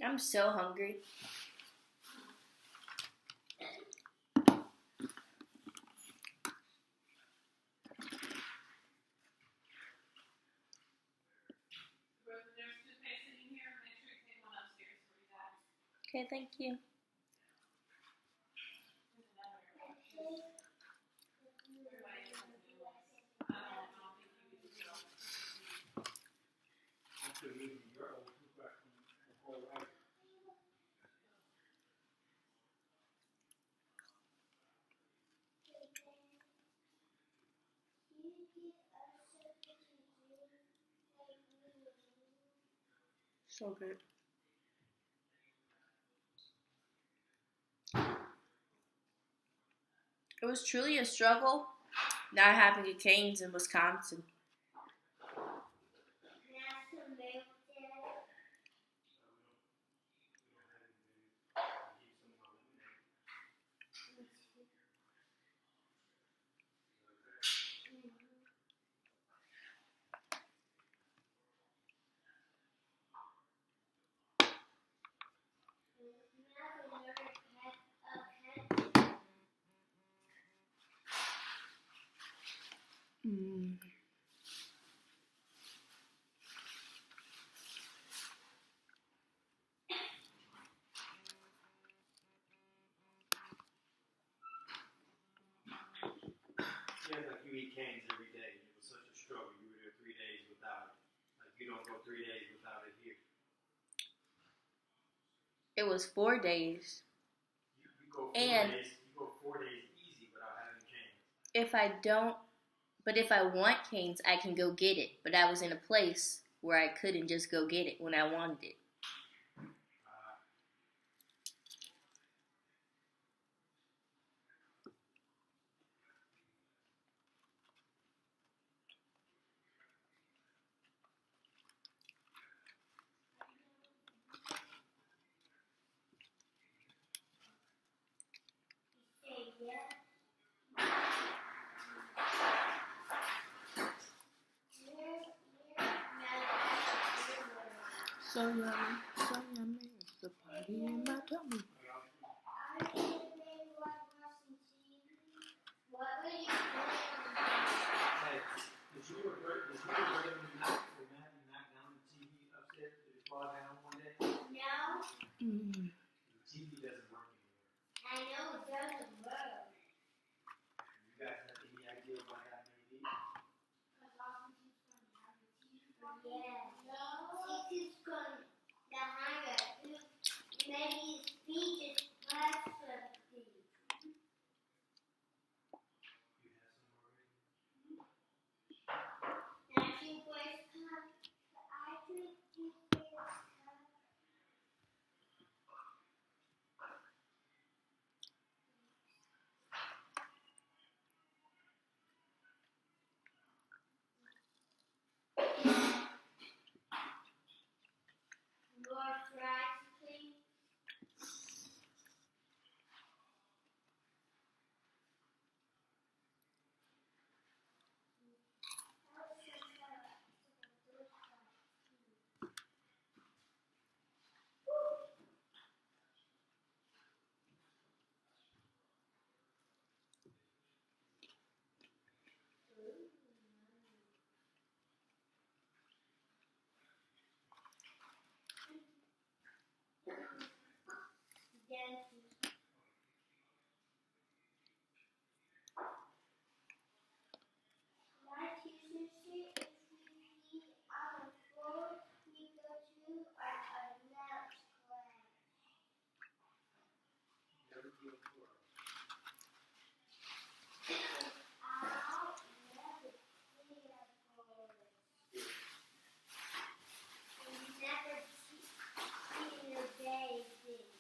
I'm so hungry. Okay, thank you. So good. It was truly a struggle not having a Canes in Wisconsin. Mm. Yeah, like you eat Canes every day. It was such a struggle. You were there 3 days without it. Like you don't go 3 days without it here. It was 4 days. You go 4 And days. You go 4 days easy without having Canes. If I want Canes, I can go get it. But I was in a place where I couldn't just go get it when I wanted it. So yummy, so yummy. It's the party in my tummy. Hey, did you regret not down the TV upstairs? Did it fall down one day? No. Mm. The TV doesn't work anymore. I know it doesn't work. You guys have any idea why that may be? Yeah. She keeps going behind us. Maybe his feet is past something. You have some already? Now she wears cup. I think she wears cup. More fries, please. My teacher said if we pee on the floor, we go to another class. Never feel poor. I'll never see a forest. And never see a baby.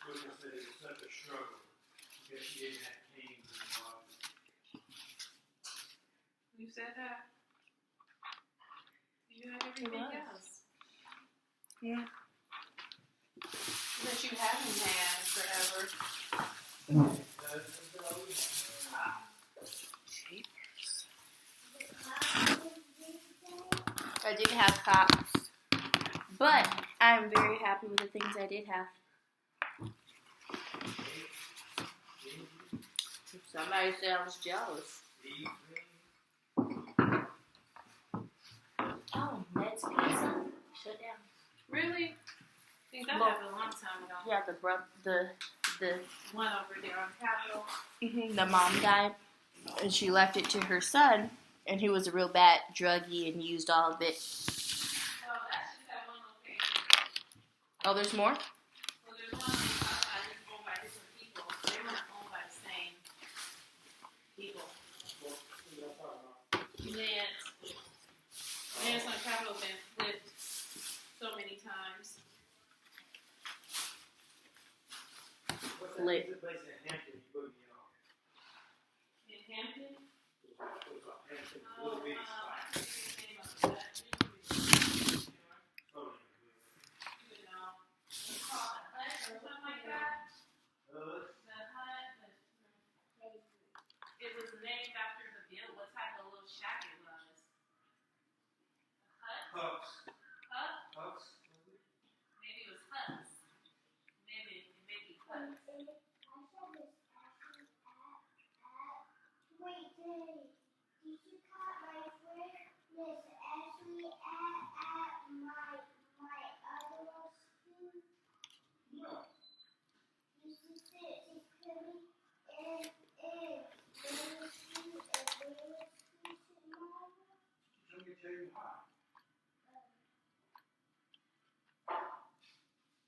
William said it was such a struggle because she didn't have Canes involved. You said that. You had everything else. Yeah. That you haven't had forever. I did have cops, but I'm very happy with the things I did have. Somebody said I was jealous. Oh, Ned's Pizza shut down. Really? I think that Well, happened a long time ago. Yeah, the One over there on Capitol. the mom died, and she left it to her son, and he was a real bad druggie and used all of it. Oh, that's just that one location. Oh, there's more? Well, there's one that's owned by different people. They weren't owned by the same people. Nance on Capitol been flipped so many times. Lit. What's the place in Hampton you put me on? In Hampton? Hampton. Oh, Little bitty I spot. think the name of that. Oh, You know, it's called the Hut or something like that. The Hut. It was named after the bill. What type of little shack it was? The Hut? Hucks. Hut? Hucks. Maybe it was Huts. Maybe it may be Huts. Wait, Daddy, did you cut my friend Miss Ashley at my other school? No. You should sit coming in middle school and middle school tomorrow. Let me tell you why.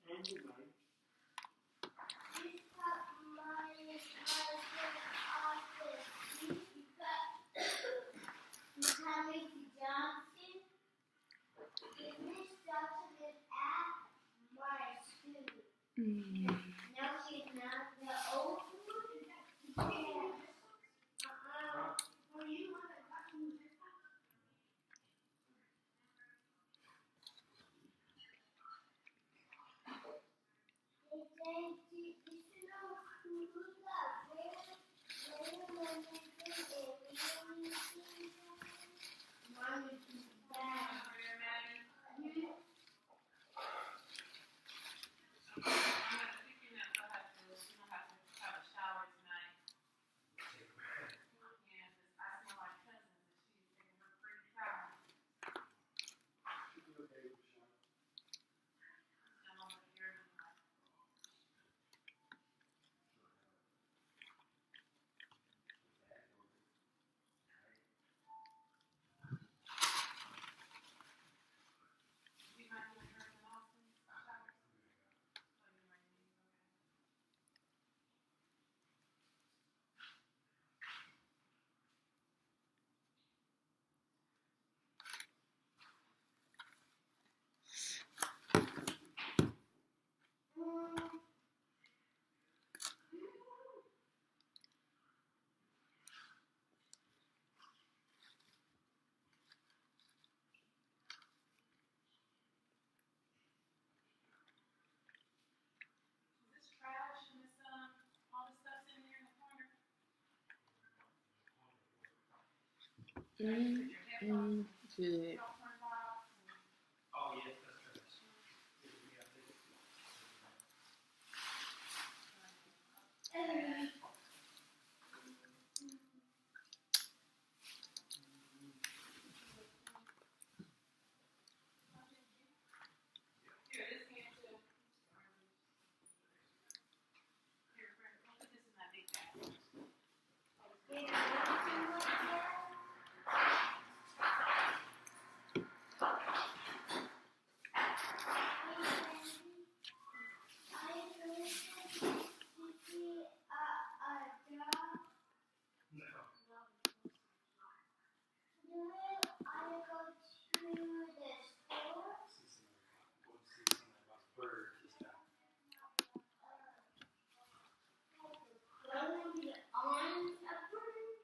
And you might. You cut my office. You coming to Johnson? Miss Johnson is at my school. No, she's not. The old one? Yeah. Were you on the button? Hey, Jane, did you know who got where when they did it? Mommy is bad. I'm gonna pick you up. I'll have to have a shower tonight. Yeah, 'cause I smell my cousin and she's taking her pretty shower. I'm over here. You might want her in Austin. Showers. Oh, you might need. Okay. Is this trash and this all the stuff's in there in the corner? Put your headphones Good. and popcorn box and Oh, yes, that's right. We got this. here, this can too. Here, Brent, I'll put this in that big bag. On a bird?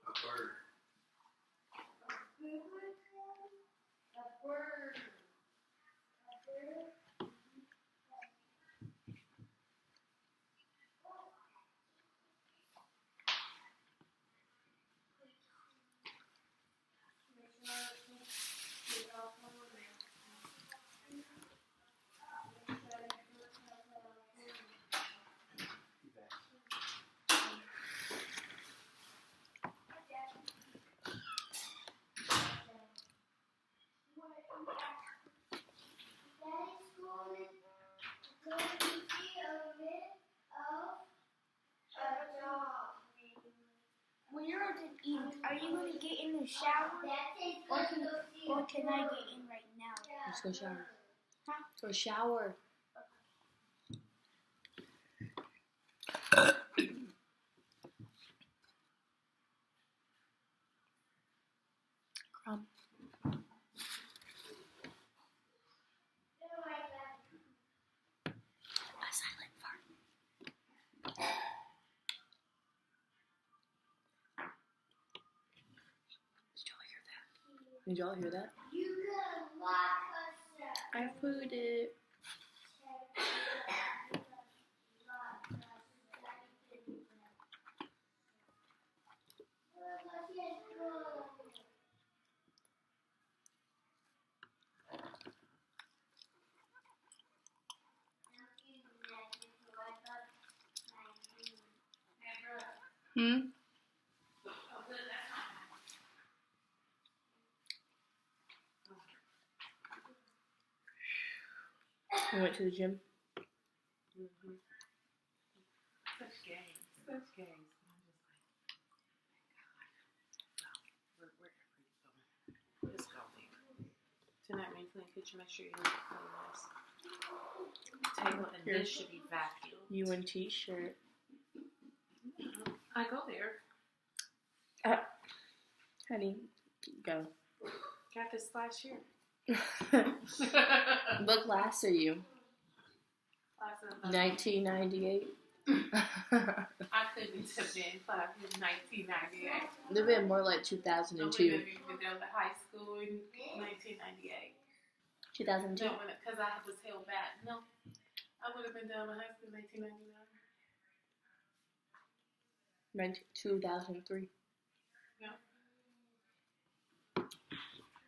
you're are you gonna get in the shower, or can I get in right now? Let's go shower. Huh? Go shower. Crumb. A silent fart. Did y'all hear that? You can lock us up. I put it. Hmm? I went to the gym. Such games. Such games. I'm just like, thank God. Wherever you going. Just go there. Tonight, when you clean the kitchen, make sure you leave it clean this table, and Here. this should be vacuumed. UNT shirt. I go there. Honey, go. Got this last year. What class are you? Class of, 1998. I couldn't have been class in 1998. They've been more like I 2002. wouldn't have even done the high school in 1998. 2002. No, because I was held back. No, I would have been done with high school in 1999. 2003.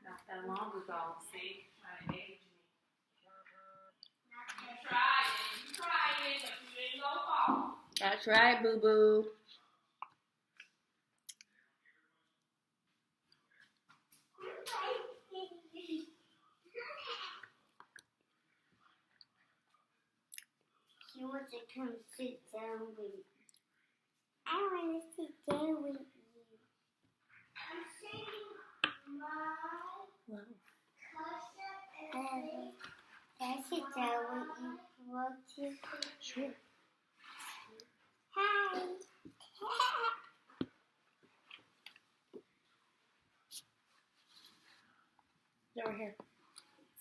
Not that long ago. See, my age. You tried it, but you didn't go far. That's right, boo boo. She wants to come sit down with you. I want to sit down with you. I'm sitting my Wow. cousin. Can I sit down with you? Want to? Sure. Hi. Over here.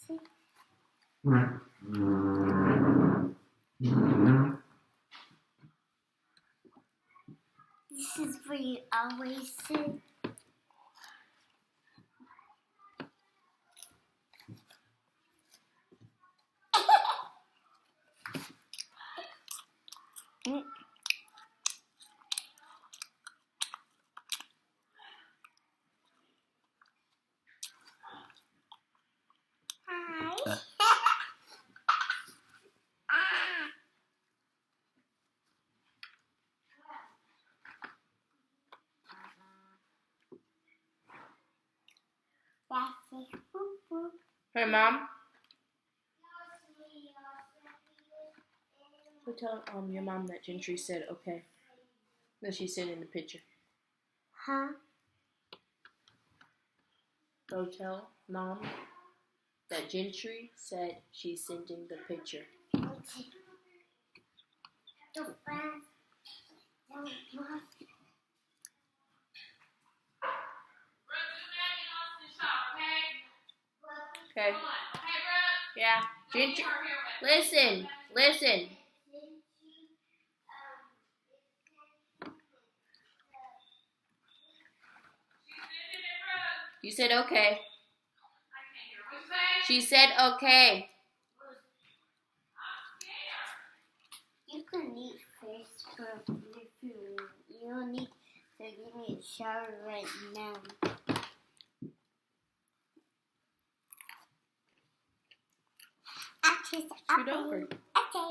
Sit. This is where you always sit. Hi. That's it. Boop, boop. Hey, Mom. Go tell your mom that Gentry said okay. That she said in the picture. Huh? Go tell Mom that Gentry said she's sending the picture. Okay. Don't fast. Don't rush. Okay. Yeah. Gentry. Listen. Listen. You said okay. She said okay. You can eat first for the food. You don't need to give me a shower right now. Scoot over. Okay.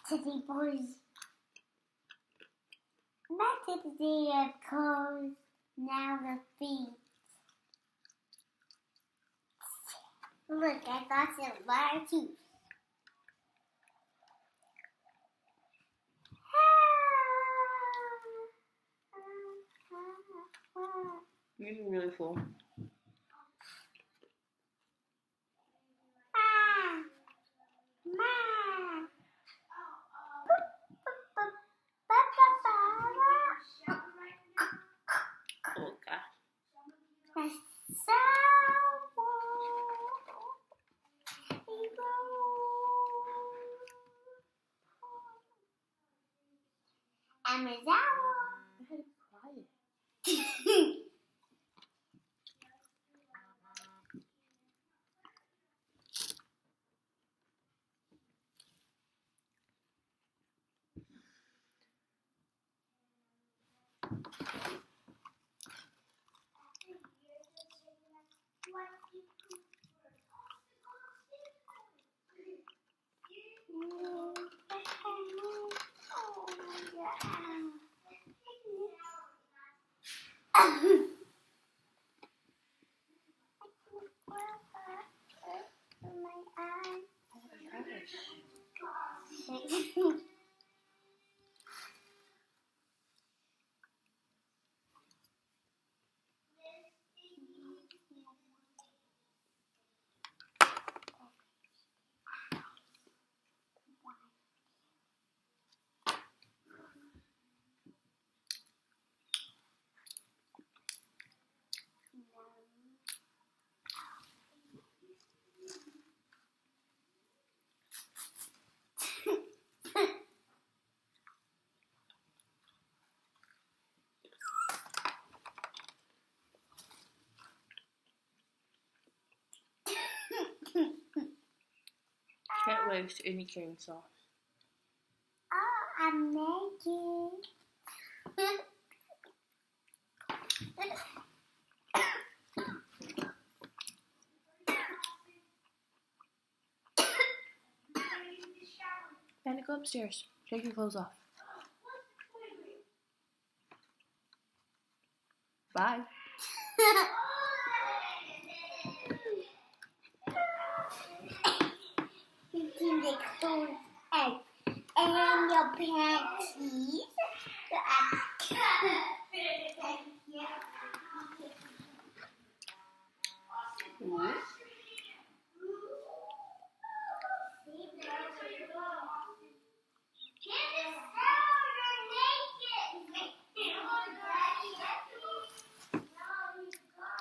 Today, boys. Back to the day of clothes. Now the feet. Look, I got some large teeth. You're really full. Oh God. I'm a I had to be quiet. Can't waste any cane sauce. Oh, I'm making. Gotta go upstairs. Take your clothes off. Bye. You can take those eggs and your panties. Ooh.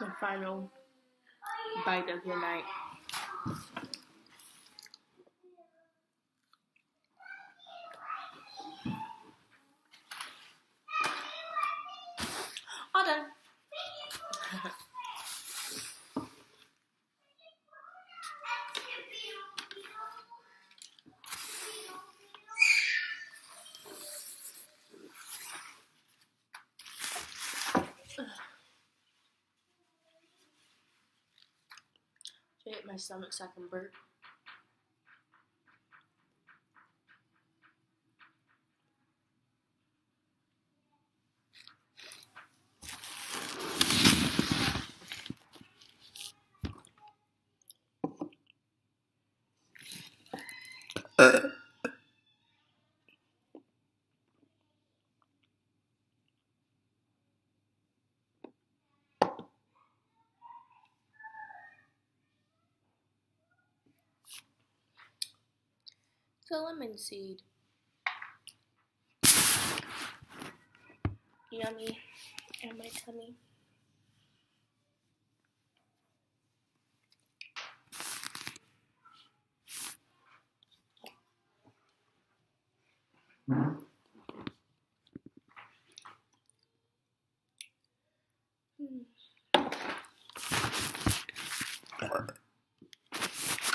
The final bite of the night. All done. To hit my stomach so I can burp. So lemon seed. Yummy in my tummy.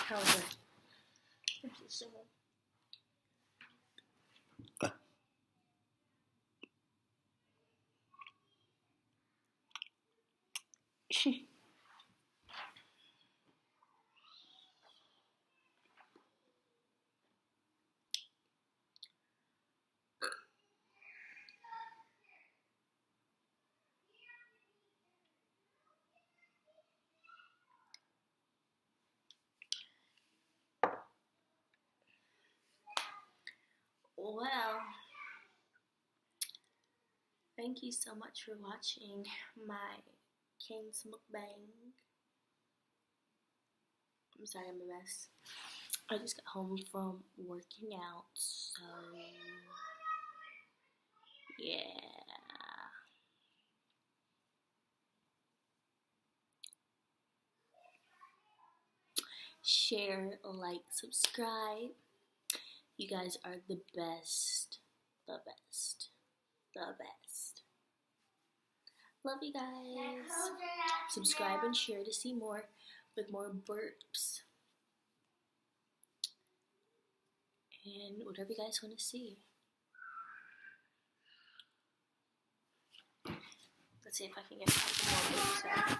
How's it? This is so well. Thank you so much for watching my Kane's mukbang. I'm sorry, I'm a mess. I just got home from working out, so yeah. Share, like, subscribe. You guys are the best. The best. The best. Love you guys. Subscribe and share to see more with more burps. And whatever you guys want to see. Let's see if I can get a couple more burps out.